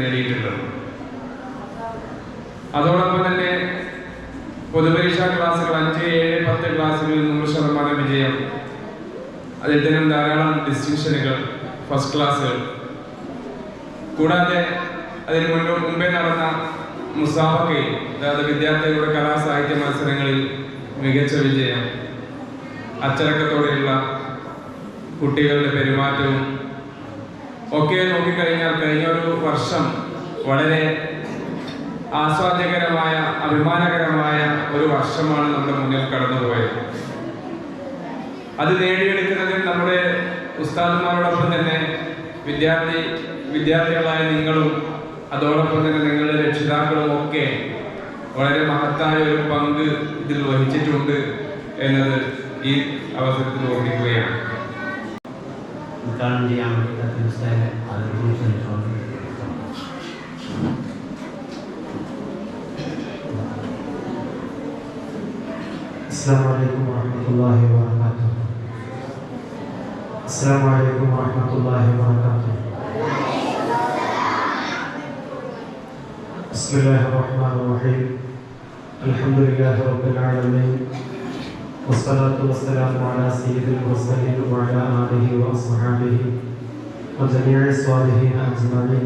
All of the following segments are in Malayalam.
നേടിയിട്ടുള്ളത്. അതോടൊപ്പം തന്നെ പൊതുപരീക്ഷാ ക്ലാസ്സുകൾ 5, 7, 10 ക്ലാസ്സുകളിൽ 100% വിജയം, അദ്ദേഹത്തിനും ധാരാളം ഡിസ്റ്റിങ്ഷനുകൾ, ഫസ്റ്റ് ക്ലാസ്സുകൾ. കൂടാതെ അതിന് മുമ്പേ നടന്ന മുസാബക്കയിൽ, അതായത് വിദ്യാർത്ഥികളുടെ കലാസാഹിത്യ മത്സരങ്ങളിൽ മികച്ച വിജയം, അച്ചടക്കത്തോടെയുള്ള കുട്ടികളുടെ പെരുമാറ്റവും ഒക്കെ നോക്കിക്കഴിഞ്ഞാൽ കഴിഞ്ഞ ഒരു വർഷം വളരെ ആസ്വാദ്യകരമായ, അഭിമാനകരമായ ഒരു വർഷമാണ് നമ്മുടെ മുന്നിൽ കടന്നുപോയത്. അത് നേടിയെടുക്കുന്നതിൽ നമ്മുടെ ഉസ്താദുമാരോടൊപ്പം തന്നെ വിദ്യാർത്ഥികളായ നിങ്ങളും അതോടൊപ്പം തന്നെ നിങ്ങളുടെ രക്ഷിതാക്കളും ഒക്കെ വളരെ മഹത്തായ ഒരു പങ്ക് ഇതിൽ വഹിച്ചിട്ടുണ്ട് എന്നത് ഈ അവസരത്തിൽ ഓർമ്മിക്കുകയാണ്. السلام عليكم ورحمة الله وبركاته. السلام عليكم ورحمة الله وبركاته. بسم الله الرحمن الرحيم. الحمد لله رب العالمين والصلاة والسلام على سيد المرسلين وعلى آله وأصحابه وجميع الصالحين أجمعين.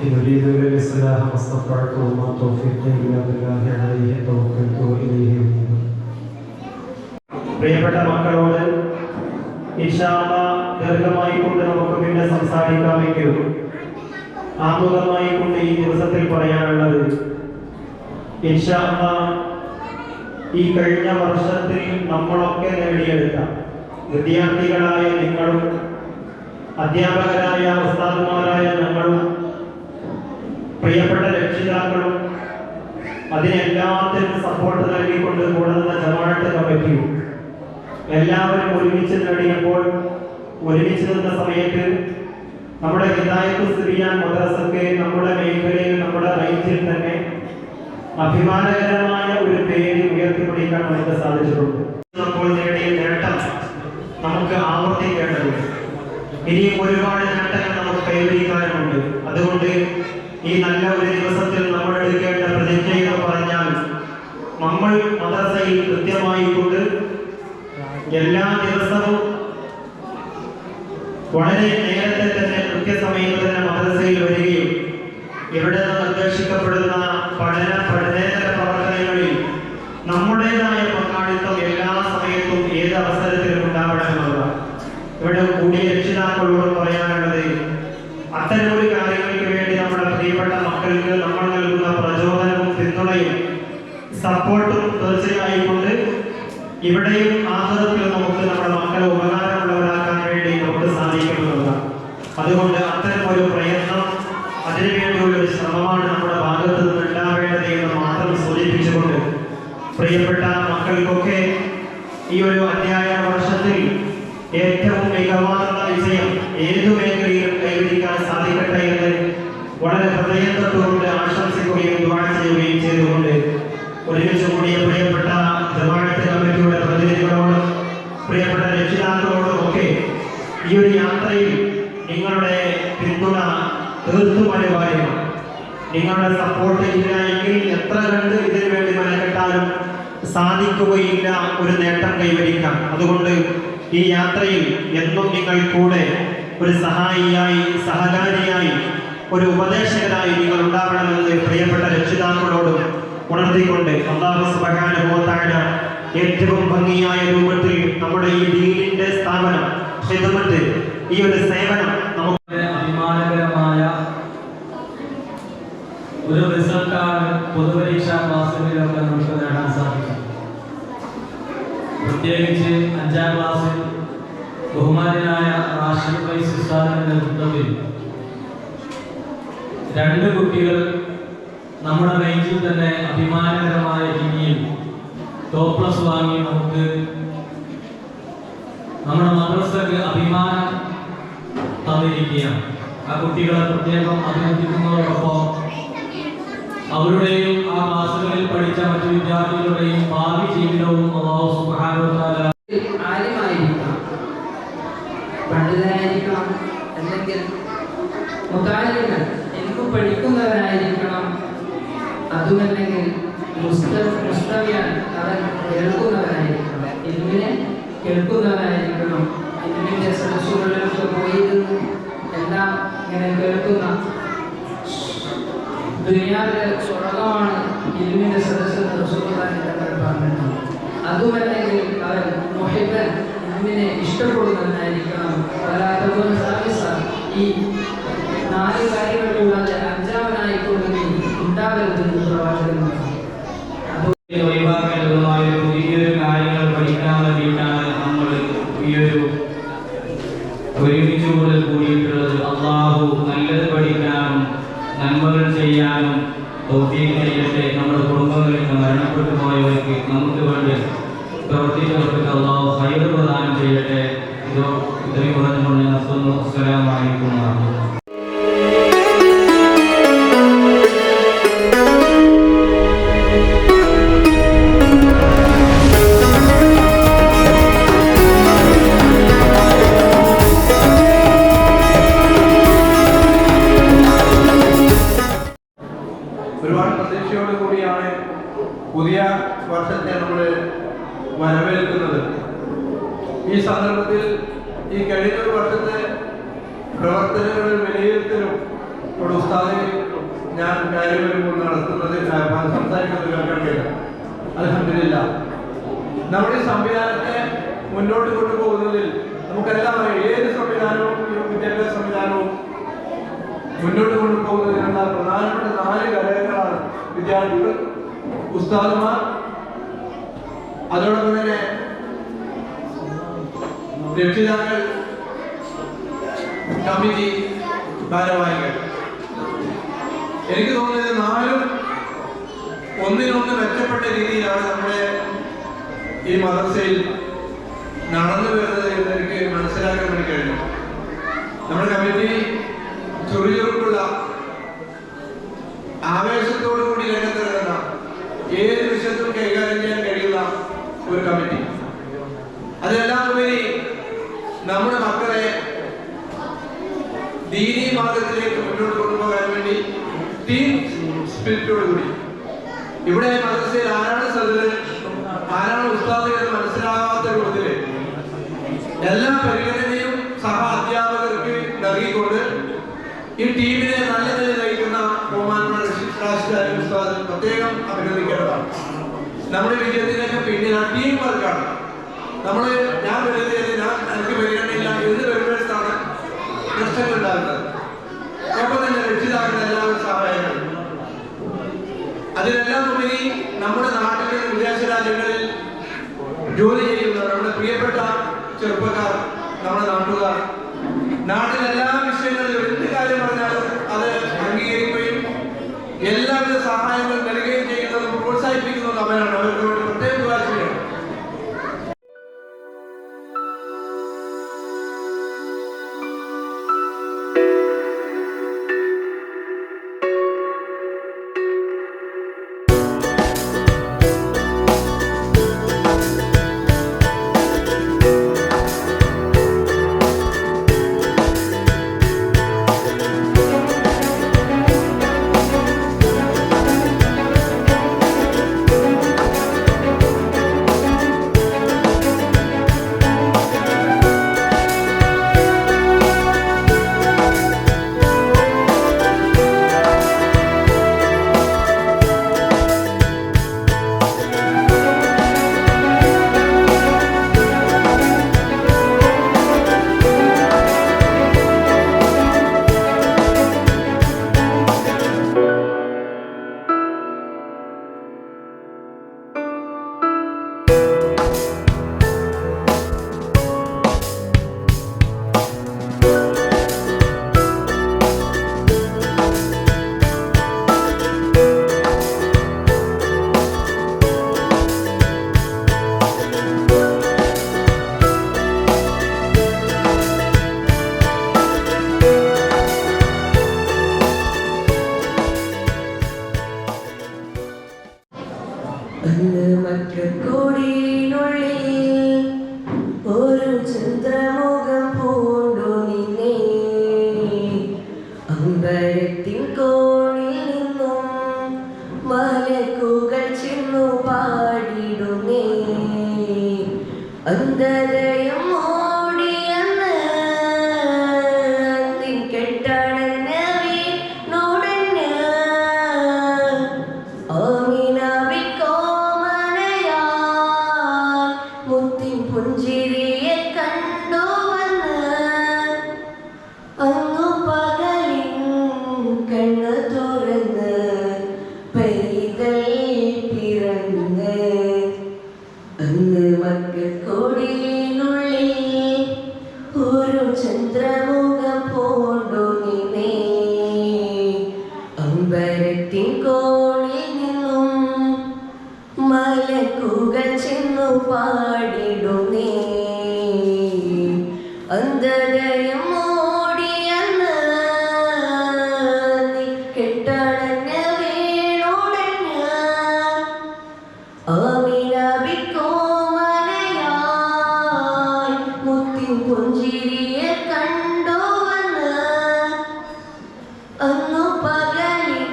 إن أريد إلا الإصلاح ما استطعت وما توفيقي إلا بالله عليه توكلت وإليه أنيب. പ്രിയപ്പെട്ട മക്കളോട് ഇൻഷാ അല്ലാഹ് ദീർഘമായി കൊണ്ട് നമുക്ക് പിന്നെ സംസാരിക്കാമെങ്കിലും ആമുഖമായി കൊണ്ട് ഈ ദിവസത്തിൽ പറയാനുള്ളത്, ഇൻഷാ അല്ലാഹ് ഈ കഴിഞ്ഞ വർഷത്തിൽ നമ്മളൊക്കെ നേടിയെടുത്ത വിദ്യാർത്ഥികളായ നിങ്ങളും അധ്യാപകരായ ഉസ്താദുമാരായ ഞങ്ങളും പ്രിയപ്പെട്ട രക്ഷിതാക്കളും അതിനെല്ലാത്തിനും സപ്പോർട്ട് നൽകിക്കൊണ്ട് കൂടുന്ന ജമാഅത്ത് കമ്മിറ്റിയും എല്ലാവരും ഒരുമിച്ച് നേടിയപ്പോൾ, ഒരുമിച്ച് നിന്ന സമയത്ത് നമ്മുടെ ഹിദായത്ത് സിറിയാൻ മദ്രസക്ക് നമ്മുടെ മേഖലയിൽ, നമ്മുടെ റേഞ്ചിൽ തന്നെ അഭിമാനകരമായ ഒരു പേര് ഉയർത്തിപ്പിടിക്കാൻ നമുക്ക് സാധിച്ചിട്ടുണ്ട്. അപ്പോൾ നേടിയ നേട്ടം നമുക്ക് ആവർത്തിക്കേണ്ടതുണ്ട്. ഇനിയും ഒരുപാട് നേട്ടങ്ങൾ നമുക്ക് കൈവരിക്കാനുണ്ട്. അതുകൊണ്ട് ഈ നല്ല ഒരു ദിവസത്തിൽ നമ്മൾ എടുക്കേണ്ട പ്രതിജ്ഞ എന്ന് പറഞ്ഞാൽ, നമ്മൾ മദ്രസയിൽ കൃത്യമായി കൊണ്ട് എല്ലാ ദിവസവും വളരെ നേരത്തെ തന്നെ കൃത്യസമയത്ത് തന്നെ മദ്രസയിൽ വരികയും ഇവിടെ നിന്ന് നിർദ്ദേശിക്കപ്പെടുന്ന പഠനേതര പ്രവർത്തനങ്ങളിൽ നമ്മുടേതായ പങ്കാളിത്തം എല്ലാ സമയത്തും ഏത് അവസരത്തിലും ഉണ്ടാവണമെന്നുള്ളതാണ്. ഇവിടെ കൂടിയ രക്ഷിതാക്കളോട് പറയാനുള്ളത്, അത്തരമൊരു കാര്യങ്ങൾക്ക് വേണ്ടി നമ്മുടെ പ്രിയപ്പെട്ട മക്കൾക്ക് നമ്മൾ നൽകുന്ന പ്രചോദനവും പിന്തുണയും സപ്പോർട്ടും തീർച്ചയായും കൊണ്ട് ഇവിടെയും ആഹ്റത്തിലും നമുക്ക് നമ്മുടെ മക്കളെ ഉപകാരമുള്ളവരാക്കാൻ വേണ്ടി നമുക്ക് സാധിക്കുമെന്നുള്ളതാണ്. അതുകൊണ്ട് അത്തരം ഒരു പ്രയത്നം, അതിനുവേണ്ടിയുള്ള ഒരു ശ്രമമാണ് നമ്മുടെ ഭാഗത്ത് നിന്ന് ഉണ്ടാവേണ്ടത് എന്ന് മാത്രം സൂചിപ്പിച്ചുകൊണ്ട്, പ്രിയപ്പെട്ട മക്കൾക്കൊക്കെ ഈ ഒരു അധ്യയന വർഷത്തിൽ ഏറ്റവും മികവാർന്ന വിജയം ഏതു മേഖലയിലും കൈവരിക്കാൻ സാധിക്കട്ടെ എന്ന് വളരെ ഹൃദയത്തോടുകൊണ്ട് ആശംസിക്കുകയും ദുആ ചെയ്യുകയും ചെയ്തുകൊണ്ട്, ഒരുമിച്ച് കൂടിയ പ്രിയപ്പെട്ട ജമാഅത്ത് കമ്മിറ്റിയുടെ പ്രതിനിധികളോടും പ്രിയപ്പെട്ട രക്ഷിതാക്കളോടും ഒക്കെ ഈ ഒരു യാത്രയിൽ നിങ്ങളുടെ പിന്തുണ തീർത്തും അനിവാര്യമാണ്. നിങ്ങളുടെ സപ്പോർട്ട് ഇല്ല എങ്കിൽ എത്ര കണ്ട് ഇതിനു വേണ്ടി മെനക്കെട്ടാലും സാധിക്കുകയില്ല ഒരു നേട്ടം കൈവരിക്കാൻ. അതുകൊണ്ട് ഈ യാത്രയിൽ എന്നും നിങ്ങൾ കൂടെ ഒരു സഹായിയായി, സഹകാരിയായി, ഒരു ഉപദേശകനായി നിങ്ങൾ ഉണ്ടാവണമെന്ന് പ്രിയപ്പെട്ട രക്ഷിതാക്കളോടും ഉണർത്തിക്കൊണ്ട്, അല്ലാഹു സുബ്ഹാനഹു വ തആല ഏറ്റവും ഭംഗിയായ രൂപത്തിൽ നമ്മുടെ ഈ ദീനിന്റെ സ്ഥാപനം, ഖിദ്മത്ത്, ഈ ഒരു സേവനം നമുക്ക് അഭിമാനകരമായ ഒരു റിസൾട്ടാണ് പൊതുപരീക്ഷാ ക്ലാസ്സുകളിലൊക്കെ നമുക്ക് നേടാൻ സാധിക്കും. പ്രത്യേകിച്ച് 5ാം ക്ലാസ്സിൽ ബഹുമാനായ റാഷിദ് ഫൈസി ഉസ്താദിന്റെ നേതൃത്വത്തിൽ 2 കുട്ടികൾ നമ്മുടെ റേഞ്ചിൽ തന്നെ അഭിമാനകരമായ രീതിയിൽ +2 വാങ്ങി നമുക്ക് നമ്മുടെ മദ്രസക്ക് അഭിമാനം തന്നിരിക്കുകയാണ്. ആ കുട്ടികളെ പ്രത്യേകം അഭിനന്ദിക്കുന്നതോടൊപ്പം അവരുടെയും ആ ക്ലാസ്സുകളിൽ പഠിച്ച മറ്റു വിദ്യാർത്ഥികളുടെയും ഭാവി ജീവിതവും അല്ലാഹു സുബ്ഹാനഹു വ തആല ആലിമായിരിക്കണം, പണ്ഡിതനായിരിക്കണം, അല്ലെങ്കിൽ മുതാലിമൻ എനിക്ക് പഠിക്കുന്നവനായിരിക്കണം. അതുമല്ലെങ്കിൽ മുസ്തമിയൻ അവൻ കേൾക്കുന്നവനായിരിക്കണം, ഇൽമിനെ കേൾക്കുന്നവനായിരിക്കണം. ഇൽമിന്റെ സദസ്സുകളിലൊക്കെ പോയിരുന്നു എല്ലാം ഇങ്ങനെ കേൾക്കുന്ന ദുനിയാവിലെ സ്വർഗമാണ് ഇൽമിന്റെ സദസ്സ് റസൂലുള്ളാഹി തങ്ങൾ പറഞ്ഞിട്ടുണ്ട്. അതുമല്ലെങ്കിൽ അവൻ മുഹിബ്ബൻ ഇൽമിനെ ഇഷ്ടപ്പെടുന്നവനായിരിക്കണം. ഈ 4 കാര്യങ്ങളിലുള്ളത് 5ാമനായിക്കൊണ്ട് നീ ഉണ്ടാവരുതെന്ന് പ്രവാചകൻ പറഞ്ഞു. ഒഴിവാക്കേണ്ടതുമായ പുതിയൊരു കാര്യങ്ങൾ പഠിക്കാൻ വേണ്ടിയിട്ടാണ് നമ്മൾ ഈ ഒരു ഒരുമിച്ച് കൂടിയിട്ടുള്ളത്. അള്ളാഹു നല്ലത് പഠിക്കാനും നന്മകൾ ചെയ്യാനും തൗഫീഖ് ചെയ്യട്ടെ. നമ്മുടെ കുടുംബങ്ങളിൽ നിന്ന് മരണപ്പെട്ടു പോയവർക്ക് നമുക്ക് വേണ്ടി പ്രവർത്തിച്ചവർക്ക് അള്ളാഹു ഖൈർ പ്രദാനം ചെയ്യട്ടെ. ഇത്രയും പറഞ്ഞുകൊണ്ട് ഞാൻ നിർത്തുന്നു. അസ്സലാമു അലൈക്കും വറഹ്മത്തുള്ളാഹി. ഒരുപാട് പ്രതീക്ഷയോട് കൂടിയാണ് പുതിയ വർഷത്തെ നമ്മൾ വരവേൽക്കുന്നത്. ഈ സന്ദർഭത്തിൽ ഈ കഴിഞ്ഞ ഒരു വർഷത്തെ പ്രവർത്തനങ്ങളിൽ വിലയിരുത്തലും ഒരു ഉസ്താദിൽ ഞാൻ കാര്യങ്ങൾ നടത്തുന്നത് സംസാരിക്കുന്നത് കേൾക്കാൻ കഴിയും. അൽഹംദുലില്ലാഹ് നമ്മുടെ സംവിധാനത്തെ മുന്നോട്ട് കൊണ്ടുപോകുന്നതിൽ നമുക്കെല്ലാം അറിയാം, ഏത് സംവിധാനവും വിദ്യാഭ്യാസ സംവിധാനവും മുന്നോട്ട് കൊണ്ടുപോകുന്നതിനുള്ള പ്രധാനപ്പെട്ട 4 ഘടകങ്ങളാണ് വിദ്യാർത്ഥികൾ, ഉസ്താദുമാർ, അതോടൊപ്പം തന്നെ രക്ഷിതാക്കൾ, കമ്മിറ്റി ഭാരവാഹികൾ. എനിക്ക് തോന്നുന്നത് 4ഉം ഒന്നിനൊന്ന് മെച്ചപ്പെട്ട രീതിയിലാണ് നമ്മുടെ ഈ മദ്രസയിൽ നടന്നു വരുന്നത് എന്ന് എനിക്ക് മനസ്സിലാക്കാൻ വേണ്ടി കഴിഞ്ഞു. നമ്മുടെ കമ്മിറ്റി ചുറുചുറുക്കുള്ള, ആവേശത്തോടു കൂടി രംഗത്തിറങ്ങുന്ന, ഏത് വിഷയത്തും കൈകാര്യം ചെയ്യാൻ കഴിയുന്ന ഒരു കമ്മിറ്റി. അതെല്ലാം ഉപരി നമ്മുടെ മക്കളെ ദീനീ മാർഗത്തിലേക്ക് മുന്നോട്ട് കൊണ്ടുപോകാൻ വേണ്ടി ടീം സ്പിരിറ്റോടുകൂടി ഇവിടെ മദ്രസയിൽ ആരാണ് സദർ, ആരാണ് ഉസ്താദ് എന്ന് മനസ്സിലാകാത്ത രൂപത്തില് എല്ലാ പരിഗണനയും സഹ അധ്യാപകർക്ക് നൽകിക്കൊണ്ട് ഈ ടീമിനെ നല്ല നിലയിൽ നയിക്കുന്ന ബഹുമാനപ്പെട്ട റാഷിദ് ഉസ്താദ് പ്രത്യേകം അഭിനന്ദിക്കേണ്ടതാണ്. നമ്മുടെ വിജയത്തിനൊക്കെ പിന്നിൽ ആ ടീം വർക്കാണ്. ഞാൻ എനിക്ക് പരിഗണനയില്ല എന്ന് വരുമ്പോഴാണ് പ്രശ്നങ്ങൾ ഉണ്ടാകുന്നത്. ഒപ്പം തന്നെ രക്ഷിതാക്കളുടെ എല്ലാവരും സഹായങ്ങൾ. അതിനെല്ലാം ഉപരി നമ്മുടെ നാട്ടിലെ വിദേശ രാജ്യങ്ങളിൽ ജോലി ചെയ്യുന്ന നമ്മുടെ പ്രിയപ്പെട്ട ചെറുപ്പക്കാർ, നമ്മുടെ നാട്ടുകാർ, നാട്ടിലെല്ലാ വിഷയങ്ങളിലും എന്ത് കാര്യം പറഞ്ഞാലും അത് അംഗീകരിക്കുകയും എല്ലാവിധ സഹായങ്ങൾ നൽകുകയും ചെയ്യുന്നതും പ്രോത്സാഹിപ്പിക്കുന്നതും അവരാണ്. അവർക്ക് വേണ്ടി പ്രത്യേക വാശിയാണ്. ഒരു ചന്ദ്രമുഖം പൂണ്ടു നിന്നെ അമ്പരത്തിൻ കോണിൽ നിന്നും മലക്കുകൾ ചെന്നു പാടിടുന്നേ. അന്ധതയും ഓടിയെന്ന് കെട്ടണഞ്ഞ വീണോടഞ്ഞ് ആമിനാവിക്കോമനയാ മുത്തിൻ പുഞ്ചിരിയെ കണ്ടുവന്ന് അങ്ങു പകലിൻ കണ്ണു തുറന്ന് പൈതൽ പിറന്ന് അന്ന് മക്കൾക്കൊടിയിനുള്ളിൽ ഒരു ചന്ദ്രമുഖം പൂണ്ടുങ്ങിനേ. അമ്പരത്തിൻ കോണിൽ നിന്നും മലക്കുകൾ ചെന്നു പാടിടുന്നേ. അന്ധതയും ഓടിയെന്ന് കെട്ടണഞ്ഞ വീണോടഞ്ഞ് ആമിനാവിക്കോമനയായി മുത്തിൻ പുഞ്ചിരിയെ കണ്ടുവന്ന് അന്നു പകലിൻ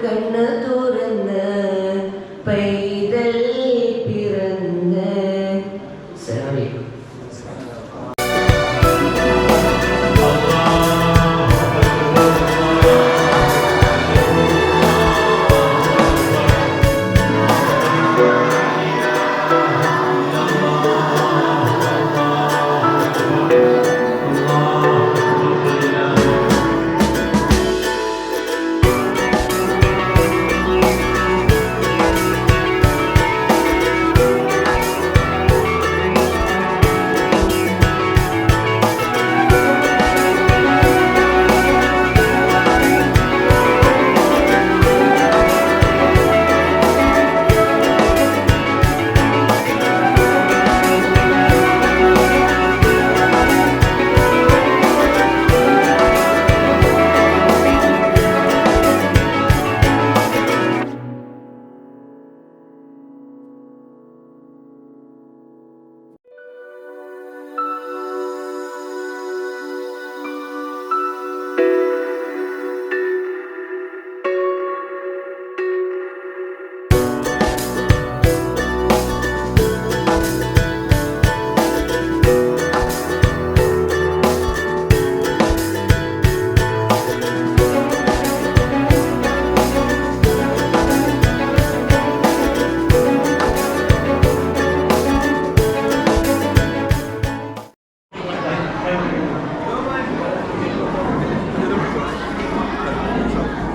കണ്ണു തുറന്ന് പൈതൽ പിറന്ന്. അസ്സലാമു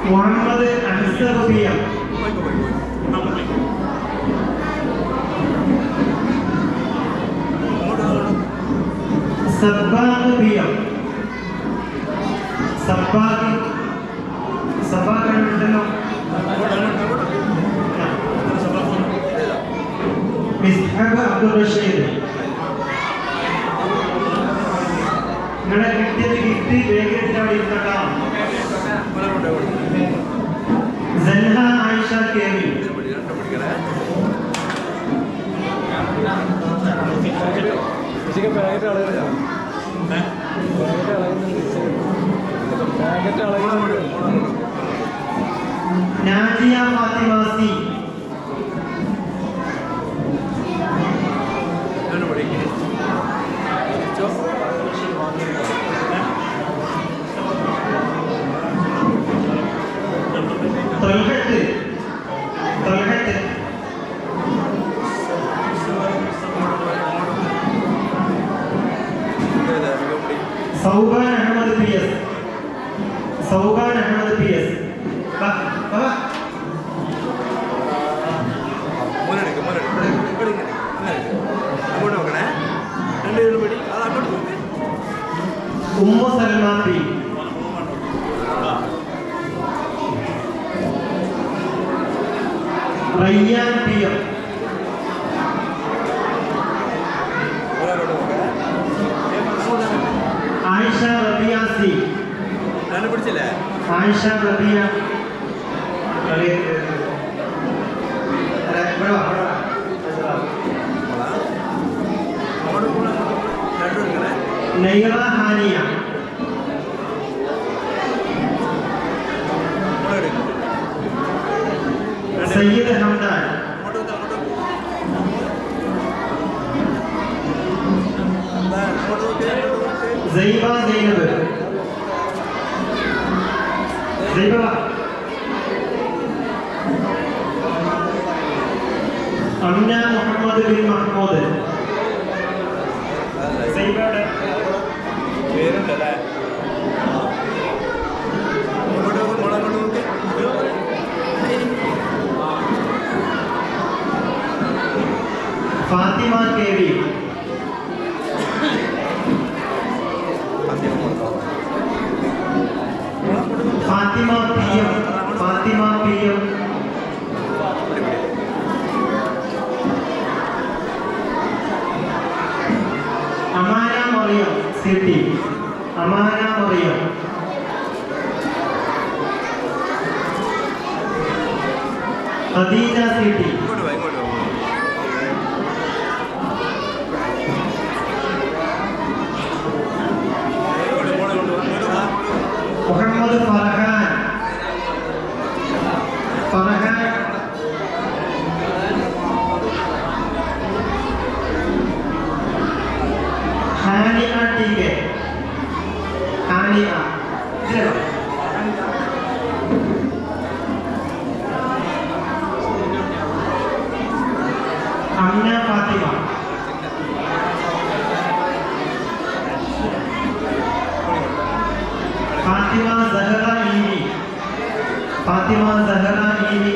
മുഹമ്മദ് അൻസർ ബിയ, സബ്ബാഖ് ബിയ, സബ്ബാഖ് ഉണ്ടല്ലോ, മിസ്ഹബ് അബ്ദുൾ റഷീദ്. നിങ്ങളെ കിട്ടിയത് കിട്ടി വേഗത്തിൽ അവിടെ ഇരുന്നോട്ടാ. സൻഹ ആയിഷ കേവി, നാജിയ ഫാത്തിമാസി, Tholhath Sauban Ahammed P S, Ummu Salma P, Rayyan P M, Ayisha Rabiya C, Ayisha Rabiya Naira Haniya, Sayyid Hamdan, Saiba Zainab, Saiba Amna Muhammed bin Mahmood, സൈബയുടെ പേരുണ്ടല്ലേ Fathima K V, Fathima P M, Fathima P M, Amana Mariyam C T, Amana Mariyam, Khadeeja C T, Muhammed Farhan, Farhan Haniya T K, Haniya Amna Fathima, Fathima Sahra E V, Fathima Sahra EV,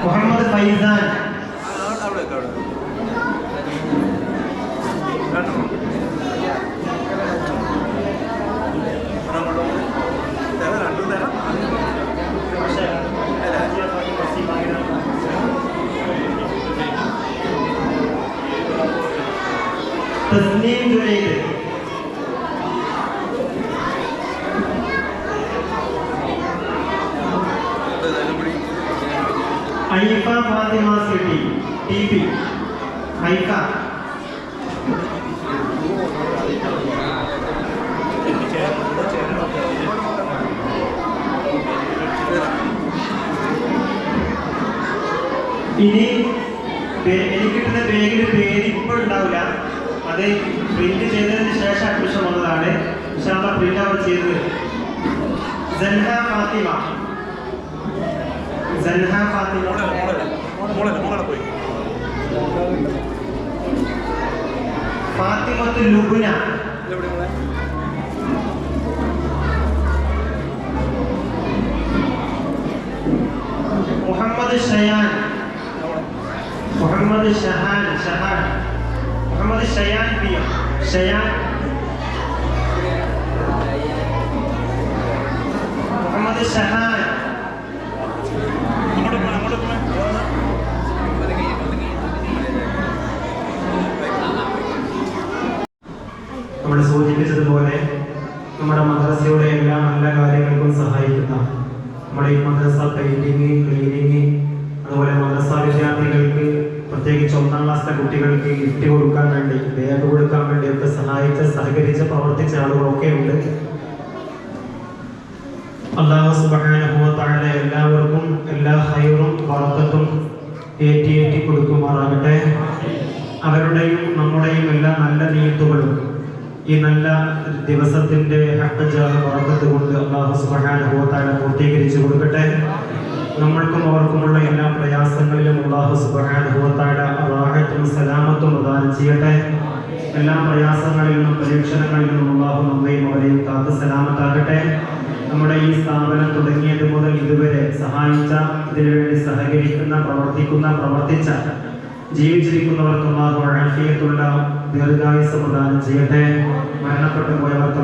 Muhammad Faizan, Tasneem Junaid, Aifa Fathima C T T P, Aifa ഇനി എനിക്ക് കിട്ടുന്ന ബാഗിൽ പേര് ഇപ്പോൾ ഉണ്ടാവില്ല, അത് പ്രിന്റ് ചെയ്തതിന് ശേഷം അഡ്മിഷൻ വന്നതാണ്. പ്രിന്റ് അവർ ചെയ്തത് സൻഹ ഫാത്തിമ, സൻഹ ഫാത്തിമ, ഫാത്തിമത്ത് ലുബ്ന, മുഹമ്മദ് ഷയാൻ, മുഹമ്മദ് ഷഹാൻ, ഷഹാൻ, മുഹമ്മദ് ഷയാൻ പി എം, ഷയാൻ, മുഹമ്മദ് ഷഹാൻ, നമ്മൾ സൂചിപ്പിച്ചതുപോലെ നമ്മുടെ മദ്രസയുടെ എല്ലാ നല്ല കാര്യങ്ങൾക്കും സഹായിക്കുന്ന നമ്മുടെ ഈ മദ്രസ പെയിന്റിങ്, ക്ലീനിങ്, അതുപോലെ മദ്രസ വിദ്യാർത്ഥികൾക്ക് പ്രത്യേകിച്ച് 1ാം ക്ലാസ്സിലെ കുട്ടികൾക്ക് ഗിഫ്റ്റ് കൊടുക്കാൻ വേണ്ടി, ബാഗ് കൊടുക്കാൻ വേണ്ടി ഒക്കെ സഹകരിച്ച് പ്രവർത്തിച്ച ആളുകളൊക്കെ ഉണ്ട്. അല്ലാഹു സുബ്ഹാനഹു വ തആല എല്ലാവർക്കും എല്ലാ ഹൈറും ബറക്കത്തും ഏറ്റി കൊടുക്കുമാറാകട്ടെ. അവരുടെയും നമ്മുടെയും എല്ലാ നല്ല നിയത്തുകളും ഈ നല്ല ദിവസത്തിന്റെ ഹഖ് ജാഹ് ബറക്കത്ത് കൊണ്ട് അല്ലാഹു സുബ്ഹാനഹു വ തആല പൂർത്തീകരിച്ചു കൊടുക്കട്ടെ. നമ്മൾക്കും അവർക്കുമുള്ള എല്ലാ പ്രയാസങ്ങളിലും അല്ലാഹു സുബ്ഹാനഹു വ തആല റാഹത്തും സലാമത്തും പ്രദാനം ചെയ്യട്ടെ. എല്ലാ പ്രയാസങ്ങളിൽ നിന്നും പരീക്ഷണങ്ങളിൽ നിന്നും അല്ലാഹു നമ്മയും അവരെയും കാത്ത് സലാമത്താകട്ടെ. നമ്മുടെ ഈ സ്ഥാപനം തുടങ്ങിയത് മുതൽ ഇതുവരെ സഹായിച്ച, ഇതിനുവേണ്ടി സഹകരിക്കുന്ന, പ്രവർത്തിച്ച ജീവിച്ചിരിക്കുന്നവർക്ക് അല്ലാഹു ആഫിയത്തുള്ള ദീർഘായുസ്സ് പ്രദാനം ചെയ്യട്ടെ. മരണപ്പെട്ടു പോയവർക്ക്